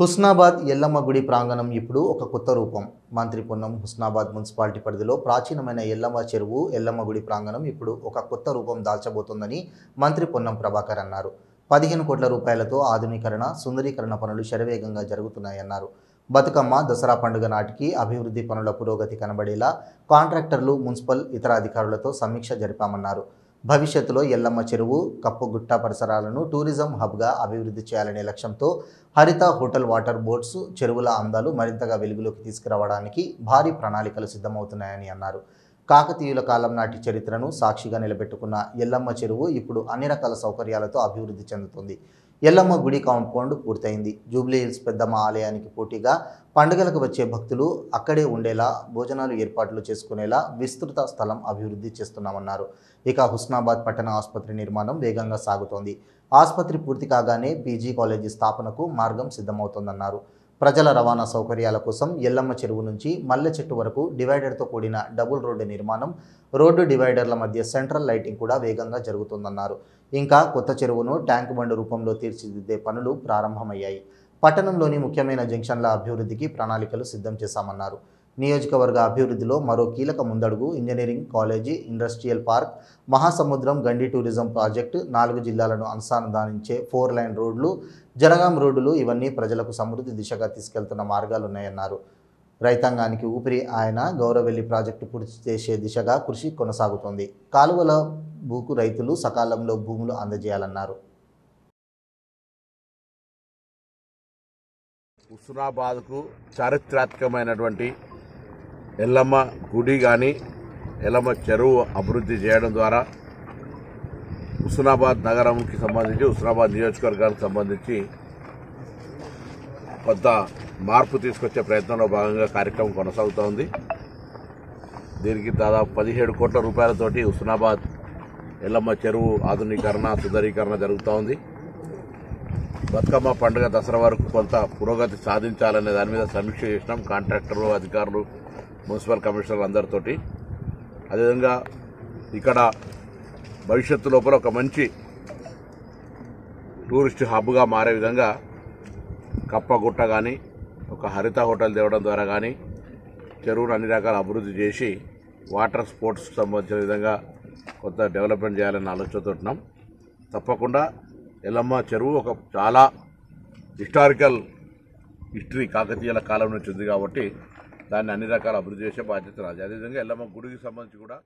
హుస్నాబాద్ ఎల్లమ్మ గుడి ప్రాంగణం ఇప్పుడు ఒక కొత్త రూపం. మంత్రి పొన్నం హుస్నాబాద్ మున్సిపాలిటీ పరిధిలో ప్రాచీనమైన ఎల్లమ్మ చెరువు ఎల్లమ్మ గుడి ప్రాంగణం ఇప్పుడు ఒక కొత్త రూపం దాల్చబోతోందని మంత్రి పొన్నం ప్రభాకర్ అన్నారు. 15 కోట్ల రూపాయలతో ఆధునీకరణ, సుందరీకరణ పనులు శరవేగంగా జరుగుతున్నాయన్నారు. బతుకమ్మ, దసరా పండుగ నాటికి అభివృద్ధి పనుల పురోగతి కనబడేలా కాంట్రాక్టర్లు, మున్సిపల్, ఇతర అధికారులతో సమీక్ష జరిపామన్నారు. భవిష్యత్తులో ఎల్లమ్మ చెరువు, కప్పుగుట్ట పరిసరాలను టూరిజం హబ్గా అభివృద్ధి చేయాలనే లక్ష్యంతో హరిత హోటల్ వాటర్ బోట్స్ చెరువుల అందాలు మరింతగా వెలుగులోకి తీసుకురావడానికి భారీ ప్రణాళికలు సిద్ధమవుతున్నాయని అన్నారు. కాకతీయుల కాలం నాటి చరిత్రను సాక్షిగా నిలబెట్టుకున్న ఎల్లమ్మ చెరువు ఇప్పుడు అన్ని రకాల సౌకర్యాలతో అభివృద్ధి చెందుతుంది. ఎల్లమ్మ గుడి కాంపౌండ్ పూర్తయింది. జూబ్లీ హిల్స్ పెద్దమ్మ ఆలయానికి పోటీగా పండుగలకు వచ్చే భక్తులు అక్కడే ఉండేలా భోజనాలు ఏర్పాట్లు చేసుకునేలా విస్తృత స్థలం అభివృద్ధి చేస్తున్నామన్నారు. ఇక హుస్నాబాద్ పట్టణ ఆసుపత్రి నిర్మాణం వేగంగా సాగుతోంది. ఆసుపత్రి పూర్తి కాగానే పీజీ కాలేజీ స్థాపనకు మార్గం సిద్ధమవుతోందన్నారు. ప్రజల రవాణా సౌకర్యాల కోసం ఎల్లమ్మ చెరువు నుంచి మల్లె చెట్టు వరకు డివైడర్తో కూడిన డబుల్ రోడ్డు నిర్మాణం, రోడ్డు డివైడర్ల మధ్య సెంట్రల్ లైటింగ్ కూడా వేగంగా జరుగుతుందన్నారు. ఇంకా కొత్త చెరువును ట్యాంక్ బండ్ రూపంలో తీర్చిదిద్దే పనులు ప్రారంభమయ్యాయి. పట్టణంలోని ముఖ్యమైన జంక్షన్ల అభివృద్ధికి ప్రణాళికలు సిద్ధం చేశామన్నారు. నియోజకవర్గ అభివృద్ధిలో మరో కీలక ముందడుగు ఇంజనీరింగ్ కాలేజీ, ఇండస్ట్రియల్ పార్క్, మహాసముద్రం గండి టూరిజం ప్రాజెక్టు, 4 జిల్లాలను అనుసంధానించే 4 లైన్ రోడ్లు, జనగాం రోడ్డులు ఇవన్నీ ప్రజలకు సమృద్ధి దిశగా తీసుకెళ్తున్న మార్గాలున్నాయన్నారు. రైతాంగానికి ఊపిరి ఆయన గౌరవెల్లి ప్రాజెక్టు పూర్తి చేసే దిశగా కృషి కొనసాగుతోంది. కాలువల భూకు రైతులు సకాలంలో భూములు అందజేయాలన్నారు. హుస్నాబాద్కు చారిత్రాత్మకమైనటువంటి ఎల్లమ్మ గుడి కానీ ఎల్లమ్మ చెరువు అభివృద్ధి చేయడం ద్వారా హుస్నాబాద్ నగరంకి సంబంధించి, హుస్నాబాద్ నియోజకవర్గానికి సంబంధించి కొంత మార్పు తీసుకొచ్చే ప్రయత్నంలో భాగంగా కార్యక్రమం కొనసాగుతోంది. దీనికి దాదాపు 17 కోట్ల రూపాయలతోటి హుస్నాబాద్ ఎల్లమ్మ చెరువు ఆధునీకరణ, సుందరీకరణ జరుగుతోంది. బతుకమ్మ పండుగ, దసరా వరకు కొంత పురోగతి సాధించాలనే దాని మీద సమీక్ష చేసినాం. కాంట్రాక్టర్లు, అధికారులు, మున్సిపల్ కమిషనర్లు అందరితోటి. అదేవిధంగా ఇక్కడ భవిష్యత్తు లోపల ఒక మంచి టూరిస్ట్ హబ్గా మారే విధంగా కప్పగుట్ట కానీ, ఒక హరిత హోటల్ తేవడం ద్వారా కానీ చెరువును అన్ని రకాల అభివృద్ధి చేసి వాటర్ స్పోర్ట్స్కి సంబంధించిన విధంగా కొంత డెవలప్మెంట్ చేయాలనే ఆలోచనతో ఉంటున్నాం. తప్పకుండా ఎల్లమ్మ చెరువు ఒక చాలా హిస్టరీ కాకతీయుల కాలం నుంచి ఉంది కాబట్టి దాన్ని అన్ని రకాల అభివృద్ధి చేసే బాధ్యత నాది. అదేవిధంగా ఎల్లమ్మ గుడికి సంబంధించి కూడా